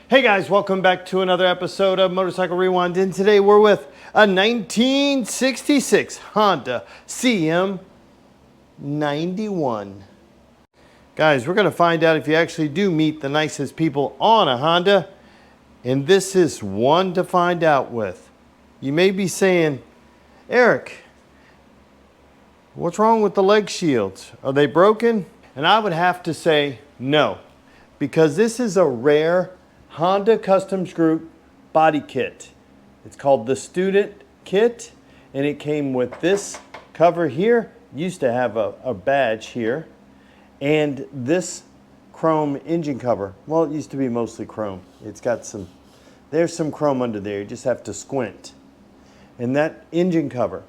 Hey guys, welcome back to another episode of Motorcycle Rewind, and today we're with a 1966 Honda CM91. Guys, we're going to find out if you actually do meet the nicest people on a Honda, and this is one to find out with. You may be saying, Eric, what's wrong with the leg shields? Are they broken? And I would have to say no, because this is a rare Honda Customs Group body kit. It's called the Student Kit, and it came with this cover here. Used to have a badge here, and this chrome engine cover. Well, it used to be mostly chrome. It's got there's some chrome under there. You just have to squint. And that engine cover.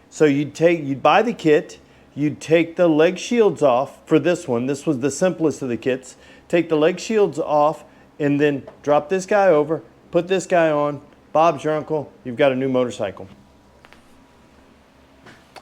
So you'd buy the kit, you'd take the leg shields off for this one. This was the simplest of the kits. Take the leg shields off, and then drop this guy over, put this guy on, Bob's your uncle, you've got a new motorcycle.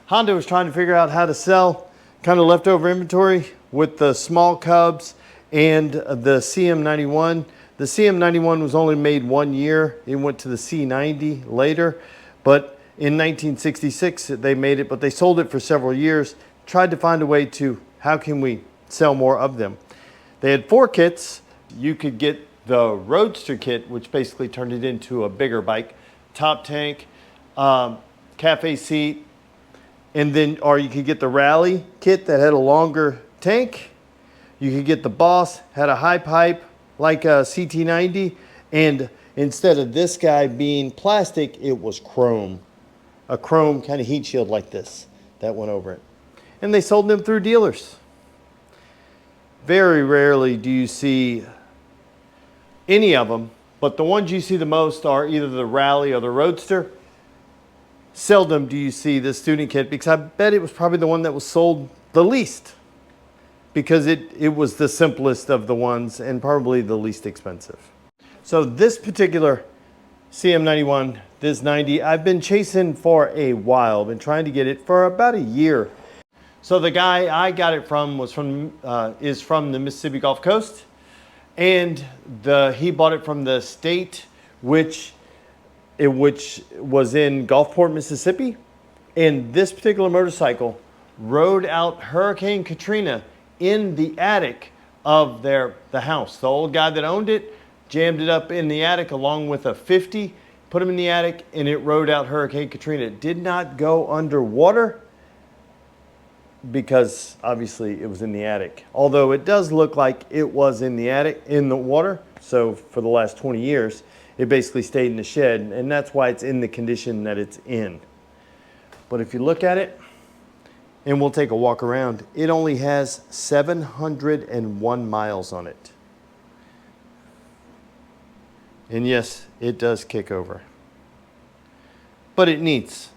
Honda was trying to figure out how to sell kind of leftover inventory with the small Cubs and the CM91. The CM91 was only made 1 year. It went to the C90 later, but in 1966 they made it, but they sold it for several years. Tried to find a way to, how can we sell more of them? They had 4 kits. You could get the Roadster kit, which basically turned it into a bigger bike, top tank, cafe seat, and then, or you could get the Rally kit that had a longer tank. You could get the Boss, had a high pipe like a CT90, and instead of this guy being plastic, it was chrome. A chrome kind of heat shield like this that went over it. And they sold them through dealers. Very rarely do you see any of them, but the ones you see the most are either the Rally or the Roadster. Seldom do you see the Student Kit, because I bet it was probably the one that was sold the least, because it was the simplest of the ones and probably the least expensive. So this particular CM91, this 90, I've been chasing for a while, been trying to get it for about a year. So the guy I got it from is from the Mississippi Gulf Coast. And he bought it from the state, which was in Gulfport, Mississippi. And this particular motorcycle rode out Hurricane Katrina in the attic of the house. The old guy that owned it jammed it up in the attic along with a 50, put him in the attic, and it rode out Hurricane Katrina. It did not go underwater, because obviously it was in the attic. Although it does look like it was in the attic, in the water. So for the last 20 years, it basically stayed in the shed, and that's why it's in the condition that it's in. But if you look at it, and we'll take a walk around, it only has 701 miles on it. And yes, it does kick over. But it needs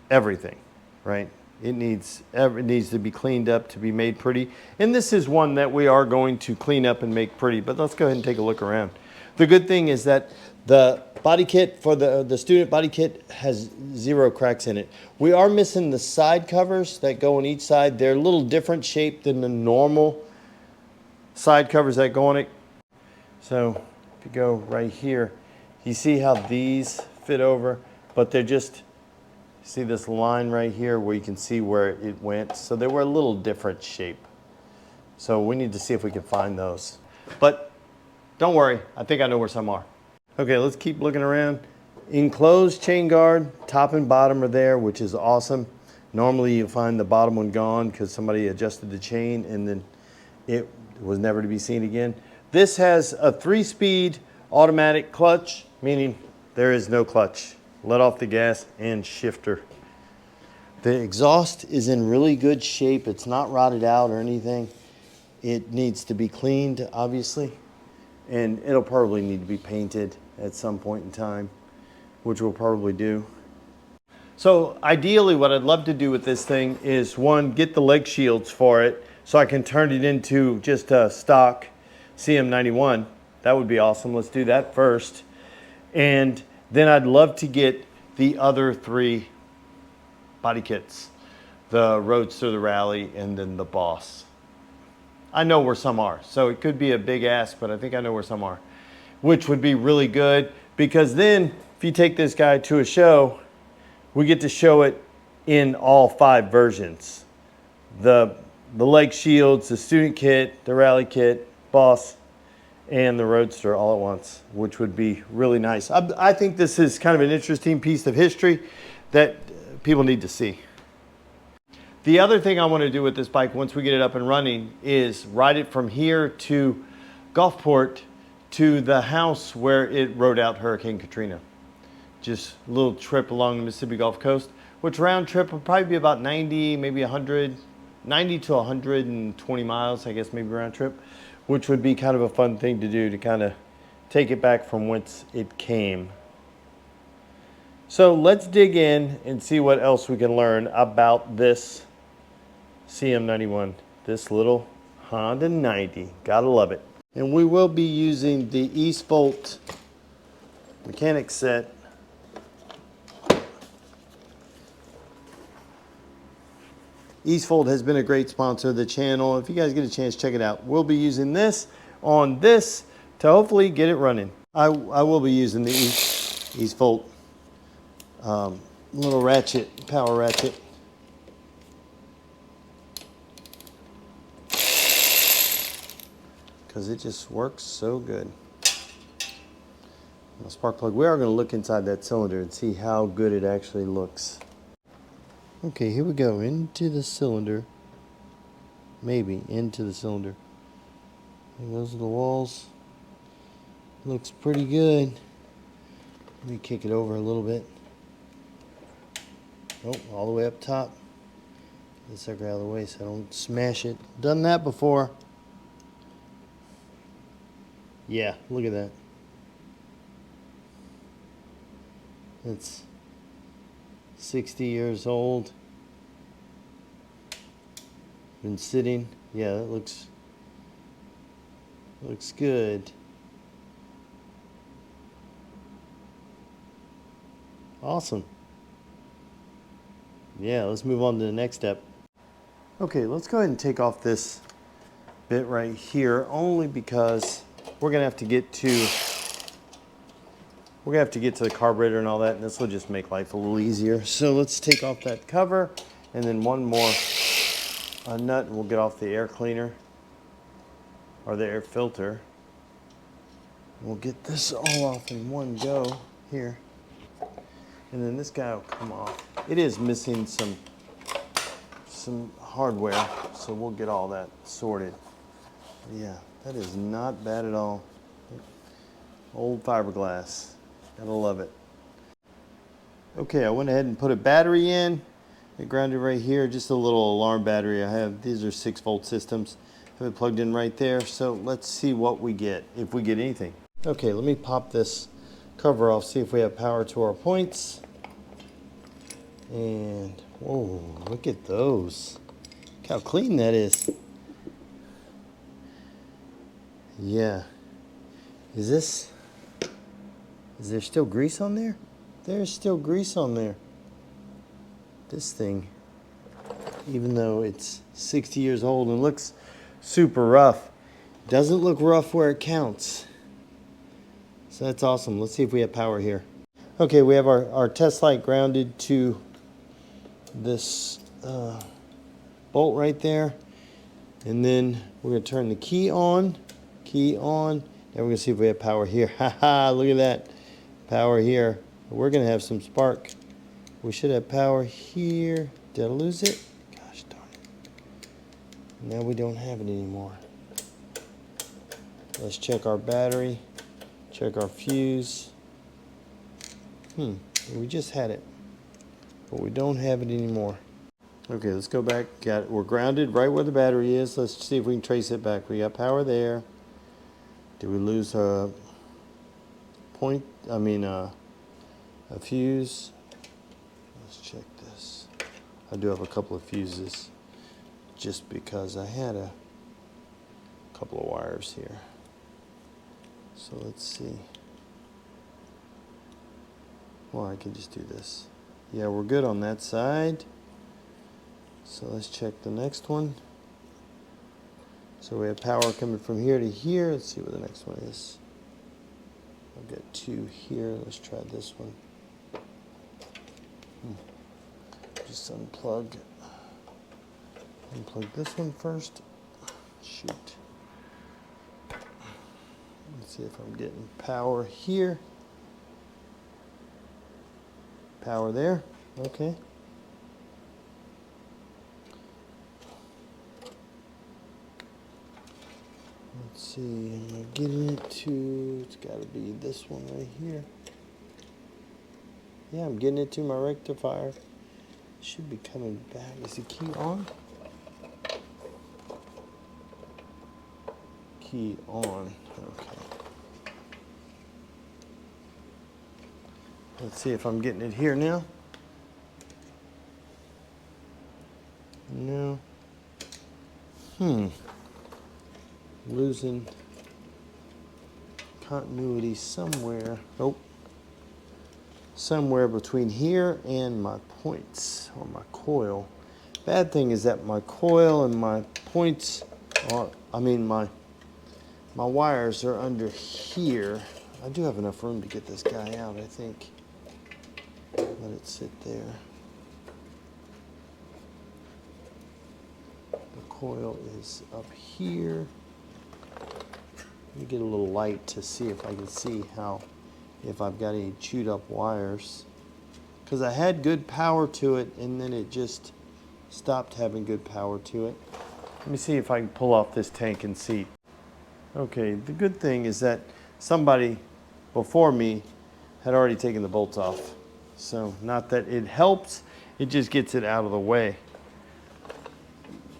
everything, right? It needs to be cleaned up to be made pretty. And this is one that we are going to clean up and make pretty, but let's go ahead and take a look around. The good thing is that the body kit for the student body kit has 0 cracks in it. We are missing the side covers that go on each side. They're a little different shape than the normal side covers that go on it. So if you go right here, you see how these fit over, but they're just, see this line right here where you can see where it went. So they were a little different shape. So we need to see if we can find those. But don't worry, I think I know where some are. Okay, let's keep looking around. Enclosed chain guard, top and bottom are there, which is awesome. Normally you find the bottom one gone because somebody adjusted the chain and then it was never to be seen again. This has a 3-speed automatic clutch, meaning there is no clutch. Let off the gas and shifter. The exhaust is in really good shape. It's not rotted out or anything. It needs to be cleaned, obviously, and it'll probably need to be painted at some point in time, which we'll probably do. So ideally what I'd love to do with this thing is, one, get the leg shields for it so I can turn it into just a stock CM91. That would be awesome. Let's do that first. And then I'd love to get the other 3 body kits, the Roadster, the Rally, and then the Boss. I know where some are, so it could be a big ask, but I think I know where some are. which would be really good, because then if you take this guy to a show, we get to show it in all 5 versions. The leg shields, the student kit, the rally kit, boss, and the Roadster all at once, which would be really nice. I think this is kind of an interesting piece of history that people need to see. The other thing I want to do with this bike once we get it up and running is ride it from here to Gulfport to the house where it rode out Hurricane Katrina. Just a little trip along the Mississippi Gulf Coast, which round trip will probably be about 90, maybe 100, 90 to 120 miles, I guess, maybe round trip, which would be kind of a fun thing to do, to kind of take it back from whence it came. So let's dig in and see what else we can learn about this CM91, this little Honda 90. Gotta love it. And we will be using the Eastvolt mechanic set. Eastvolt has been a great sponsor of the channel. If you guys get a chance, check it out. We'll be using this on this to hopefully get it running. I will be using the Eastvolt little ratchet, power ratchet. Because it just works so good. Now, spark plug, we are going to look inside that cylinder and see how good it actually looks. Okay, here we go, into the cylinder. Maybe into the cylinder. And those are the walls. Looks pretty good. Let me kick it over a little bit. Oh, all the way up top. Get the sucker out of the way so I don't smash it. Done that before. Yeah, look at that. It's 60 years old. Been sitting. Yeah, that looks good. Awesome. Yeah, let's move on to the next step. Okay, let's go ahead and take off this bit right here, only because we're gonna have to get to the carburetor and all that, and this will just make life a little easier. So let's take off that cover, and then one more nut, and we'll get off the air cleaner or the air filter. We'll get this all off in one go here, and then this guy will come off. It is missing some hardware, so we'll get all that sorted. Yeah, that is not bad at all. Old fiberglass. Gotta love it. Okay, I went ahead and put a battery in. It grounded right here, just a little alarm battery I have. These are 6-volt systems. I have it plugged in right there. So let's see what we get, if we get anything. Okay, let me pop this cover off, see if we have power to our points. And, whoa, look at those. Look how clean that is. Yeah. Is there still grease on there? There's still grease on there. This thing, even though it's 60 years old and looks super rough, doesn't look rough where it counts. So that's awesome. Let's see if we have power here. Okay, we have our test light grounded to this bolt right there. And then we're going to turn the key on. Key on. Now we're going to see if we have power here. Haha, look at that. Power here. We're going to have some spark. We should have power here. Did I lose it? Gosh darn it. Now we don't have it anymore. Let's check our battery. Check our fuse. We just had it, but we don't have it anymore. Okay, let's go back. Got it. We're grounded right where the battery is. Let's see if we can trace it back. We got power there. Did we lose a fuse? Let's check this. I do have a couple of fuses just because I had a couple of wires here. So let's see. Well, I can just do this. Yeah, we're good on that side. So let's check the next one. So we have power coming from here to here. Let's see where the next one is. to here. Let's try this one. Just unplug this one first. Shoot. Let's see if I'm getting power here. Power there. Okay. Let's see, am I getting it to, it's got to be this one right here. Yeah, I'm getting it to my rectifier. Should be coming back. Is the key on? Key on. Okay. Let's see if I'm getting it here now. No. Losing continuity somewhere. Nope. Somewhere between here and my points, or my coil. Bad thing is that my coil and my points are, my wires are under here. I do have enough room to get this guy out, I think. Let it sit there. The coil is up here. Let me get a little light to see if I can see if I've got any chewed up wires. Because I had good power to it and then it just stopped having good power to it. Let me see if I can pull off this tank and seat. Okay, the good thing is that somebody before me had already taken the bolts off. So not that it helps, it just gets it out of the way.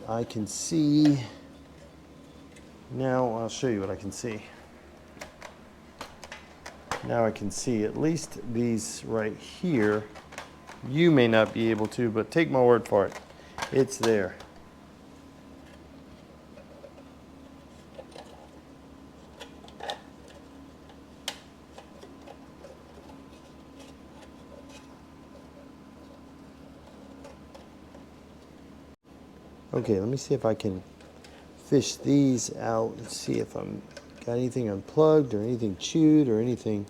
I can see. Now I'll show you what I can see. Now I can see at least these right here. You may not be able to, but take my word for it. It's there. Okay, let me see if I can fish these out and see if I'm got anything unplugged or anything chewed or anything.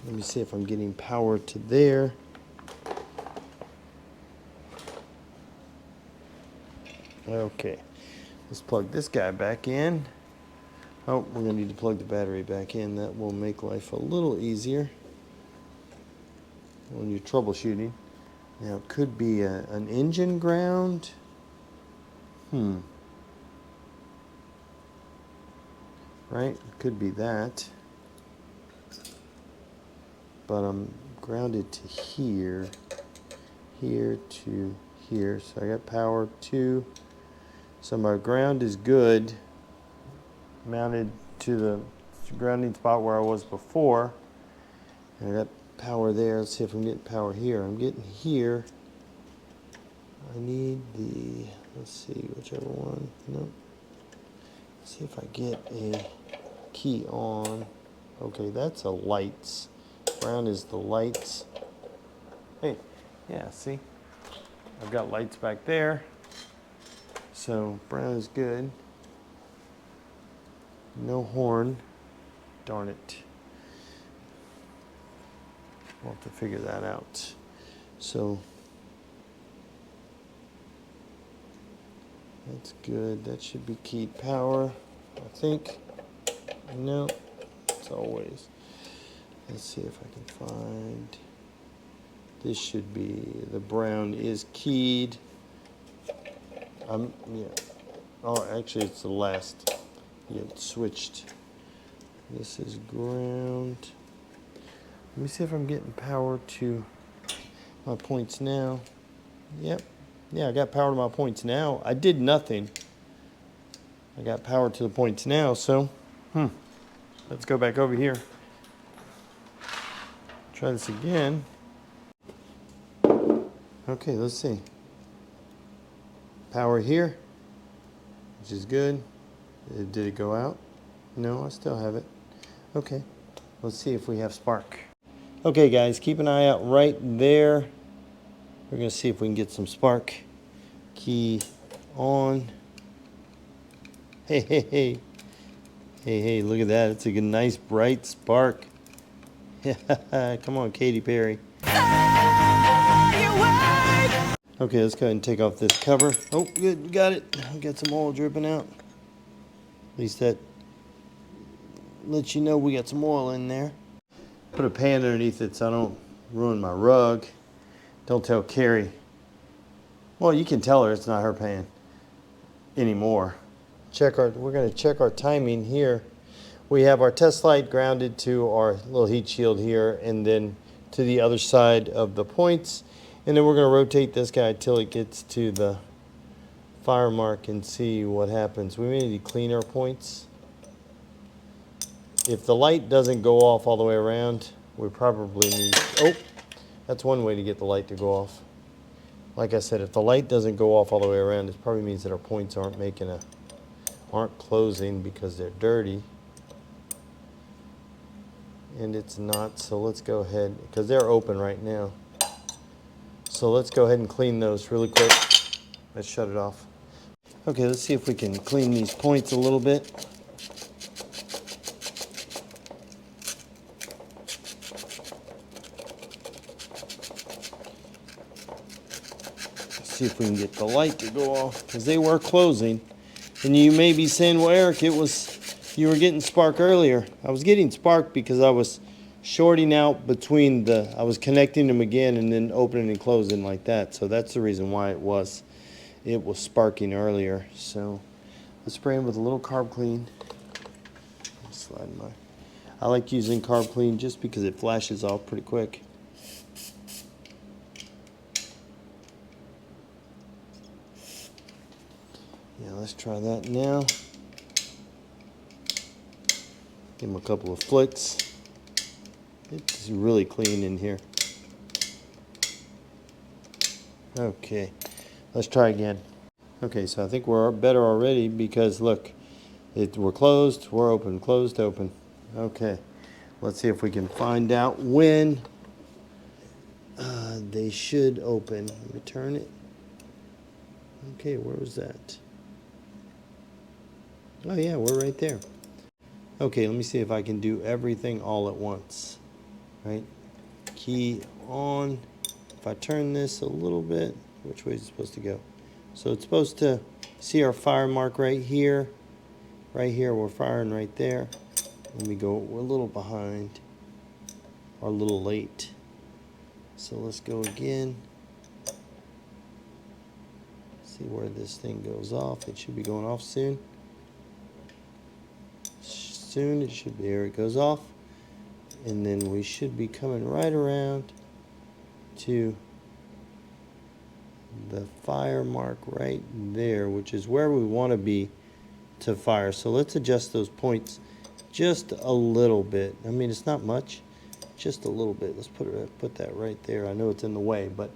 Let me see if I'm getting power to there. Okay, let's plug this guy back in. Oh, we're gonna need to plug the battery back in. That will make life a little easier when you're troubleshooting. Now it could be an engine ground. Right, it could be that. But I'm grounded to here, here to here. So I got power to, so my ground is good. Mounted to the grounding spot where I was before. And I got power there. Let's see if I'm getting power here. I'm getting here. I need the, let's see, whichever one. Nope. Let's see if I get a key on. Okay, that's a lights. Brown is the lights. Hey, yeah, see? I've got lights back there. So brown is good. No horn. Darn it. We'll have to figure that out. So that's good. That should be keyed power, I think. No, it's always. Let's see if I can find. This should be, the brown is keyed. Yeah. Oh, actually it's the last. Yeah, it's switched. This is ground. Let me see if I'm getting power to my points now. Yep. Yeah, I got power to my points now. I did nothing. I got power to the points now, so let's go back over here. Try this again. Okay, let's see. Power here, which is good. Did it go out? No, I still have it. Okay, let's see if we have spark. Okay guys, keep an eye out right there. We're gonna see if we can get some spark. Key on. Hey, hey, hey. Hey, look at that. It's a good, nice, bright spark. Come on, Katy Perry. Okay, let's go ahead and take off this cover. Oh, good, we got it. Got some oil dripping out. At least that lets you know we got some oil in there. Put a pan underneath it so I don't ruin my rug. Don't tell Carrie. Well, you can tell her it's not her pan anymore. We're going to check our timing here. We have our test light grounded to our little heat shield here and then to the other side of the points. And then we're going to rotate this guy till it gets to the fire mark and see what happens. We may need to clean our points. If the light doesn't go off all the way around, we probably need, oh, that's one way to get the light to go off. Like I said, if the light doesn't go off all the way around, it probably means that our points aren't closing because they're dirty. And it's not, so let's go ahead, because they're open right now. So let's go ahead and clean those really quick. Let's shut it off. Okay, let's see if we can clean these points a little bit. See if we can get the light to go off, because they were closing. And you may be saying, well, Eric, you were getting spark earlier. I was getting spark because I was shorting out between I was connecting them again and then opening and closing like that. So that's the reason why it was sparking earlier. So let's spray them with a little carb clean. I like using carb clean just because it flashes off pretty quick. Yeah, let's try that now. Give them a couple of flicks. It's really clean in here. Okay, let's try again. Okay, so I think we're better already because look, we're closed, we're open, closed, open. Okay, let's see if we can find out when they should open. Let me turn it. Okay, where was that? Oh yeah, we're right there. Okay, let me see if I can do everything all at once. Right? Key on. If I turn this a little bit, which way is it supposed to go? So it's supposed to see our fire mark right here. Right here, we're firing right there. Let me go, we're a little behind, or a little late. So let's go again. See where this thing goes off. It should be going off soon. Soon it should be, here it goes off. And then we should be coming right around to the fire mark right there, which is where we want to be to fire. So let's adjust those points just a little bit. I mean, it's not much, just a little bit. Let's put that right there. I know it's in the way, but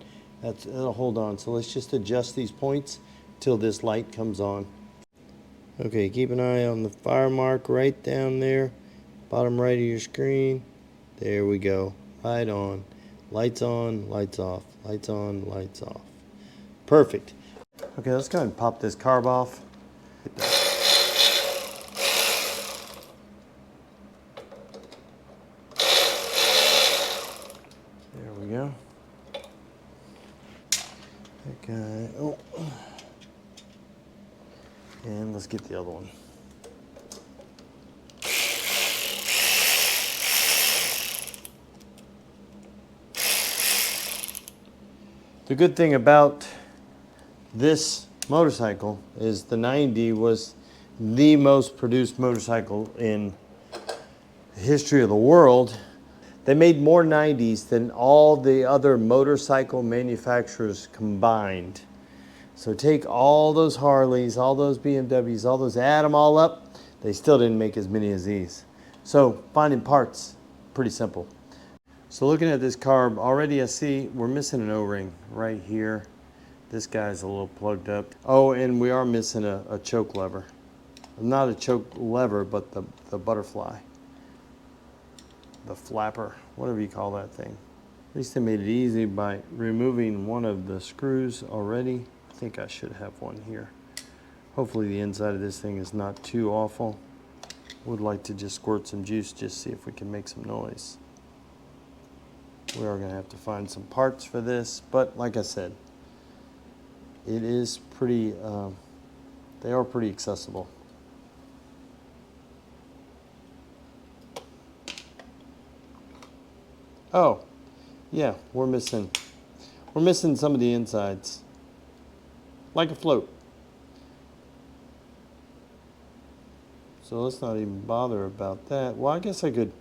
it'll hold on. So let's just adjust these points till this light comes on. Okay, keep an eye on the fire mark right down there, bottom right of your screen. There we go, right on. Lights on, lights off, lights on, lights off. Perfect. Okay, let's go ahead and pop this carb off. There we go. That guy, oh. And let's get the other one. The good thing about this motorcycle is the 90 was the most produced motorcycle in the history of the world. They made more 90s than all the other motorcycle manufacturers combined. So take all those Harleys, all those BMWs, all those, add them all up, they still didn't make as many as these. So finding parts, pretty simple. So looking at this carb, already I see we're missing an O-ring right here. This guy's a little plugged up. Oh, and we are missing a choke lever. Not a choke lever, but the butterfly. The flapper, whatever you call that thing. At least they made it easy by removing one of the screws already. I think I should have one here. Hopefully the inside of this thing is not too awful. Would like to just squirt some juice, just see if we can make some noise. We are going to have to find some parts for this, but like I said, it is pretty, they are pretty accessible. Oh, yeah, we're missing some of the insides, like a float. So let's not even bother about that. Well, I guess I could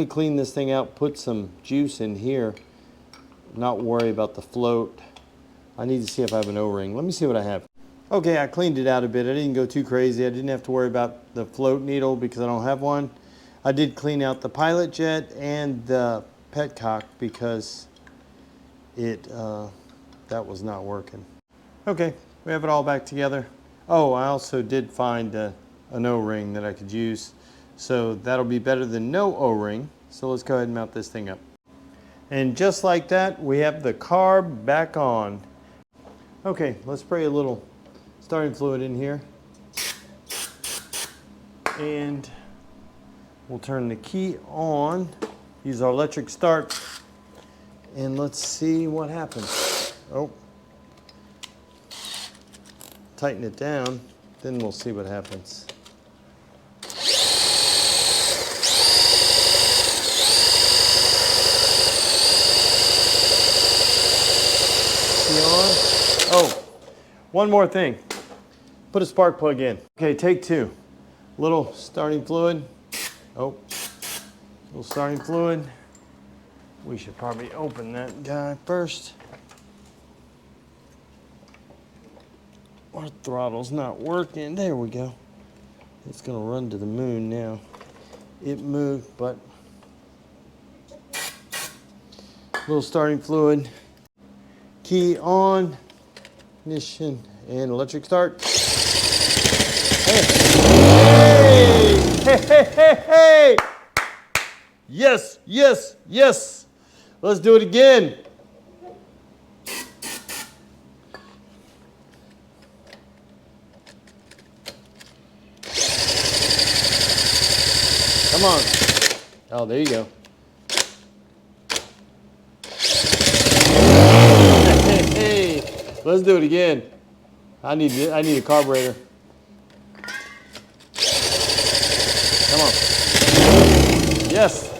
clean this thing out, put some juice in here, not worry about the float. I need to see if I have an O-ring. Let me see what I have. Okay, I cleaned it out a bit. I didn't go too crazy. I didn't have to worry about the float needle because I don't have one. I did clean out the pilot jet and the petcock because that was not working. Okay, we have it all back together. Oh, I also did find an O-ring that I could use, so that'll be better than no O-ring. So let's go ahead and mount this thing up. And just like that, we have the carb back on. Okay, let's spray a little starting fluid in here. And we'll turn the key on, use our electric start, and let's see what happens. Oh, tighten it down, then we'll see what happens. Oh, one more thing. Put a spark plug in. Okay, take two. Little starting fluid. Oh, little starting fluid. We should probably open that guy first. Our throttle's not working. There we go. It's gonna run to the moon now. It moved, but little starting fluid. Key on, ignition, and electric start. Hey, hey, hey, hey, hey. Yes, yes, yes. Let's do it again. Come on. Oh, there you go. Hey, let's do it again. I need a carburetor. Come on. Yes.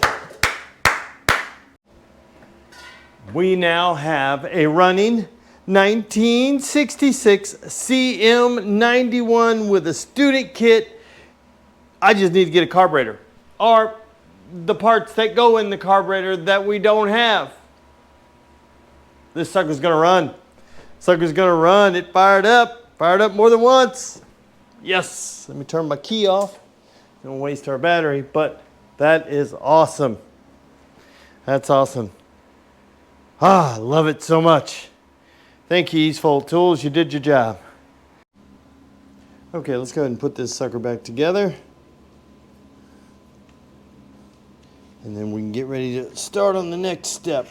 We now have a running 1966 CM91 with a student kit. I just need to get a carburetor, or the parts that go in the carburetor that we don't have. This sucker's gonna run. Sucker's gonna run. It fired up more than once. Yes. Let me turn my key off. Don't waste our battery, but that is awesome. That's awesome. Ah, I love it so much. Thank you, Eastfold Tools. You did your job. Okay, let's go ahead and put this sucker back together. And then we can get ready to start on the next step.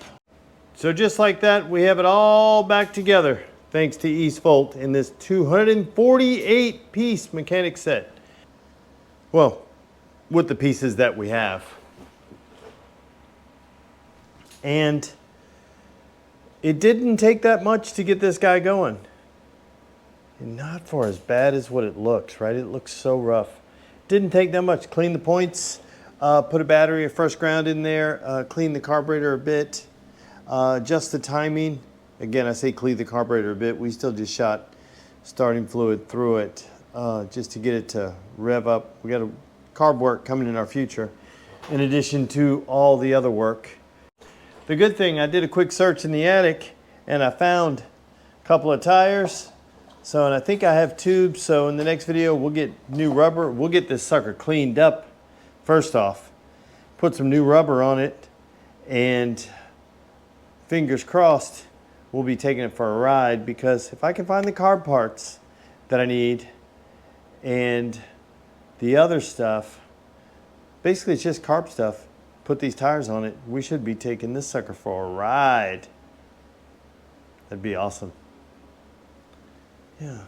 So just like that, we have it all back together, thanks to Eastfold in this 248-piece mechanic set. Well, with the pieces that we have. And it didn't take that much to get this guy going. And not for as bad as what it looks, right? It looks so rough. Didn't take that much. Clean the points, put a battery, a fresh ground in there, clean the carburetor a bit, adjust the timing. Again, I say clean the carburetor a bit. We still just shot starting fluid through it just to get it to rev up. We got a carb work coming in our future, in addition to all the other work. The good thing, I did a quick search in the attic and I found a couple of tires. So, and I think I have tubes. So in the next video, we'll get new rubber. We'll get this sucker cleaned up first off, put some new rubber on it, and fingers crossed, we'll be taking it for a ride, because if I can find the carb parts that I need and the other stuff, basically it's just carb stuff, put these tires on it, we should be taking this sucker for a ride. That'd be awesome. Yeah.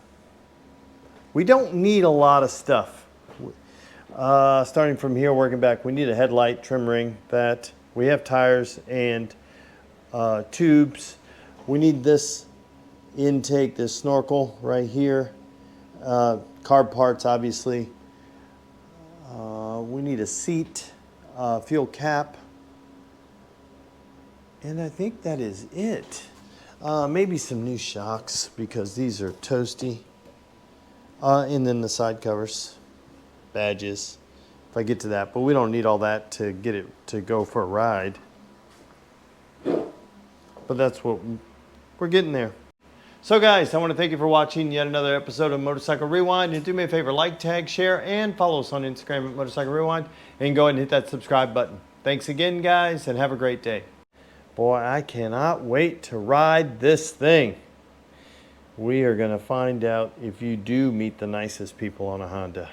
We don't need a lot of stuff. Starting from here, working back, we need a headlight, trim ring, that. We have tires and tubes. We need this intake, this snorkel right here. Carb parts, obviously. We need a seat, fuel cap. And I think that is it. Maybe some new shocks because these are toasty. And then the side covers, badges, if I get to that. But we don't need all that to get it to go for a ride. But that's what we're getting there. So guys, I want to thank you for watching yet another episode of Motorcycle Rewind. And do me a favor, like, tag, share, and follow us on Instagram at Motorcycle Rewind. And go ahead and hit that subscribe button. Thanks again, guys, and have a great day. Boy, I cannot wait to ride this thing. We are going to find out if you do meet the nicest people on a Honda.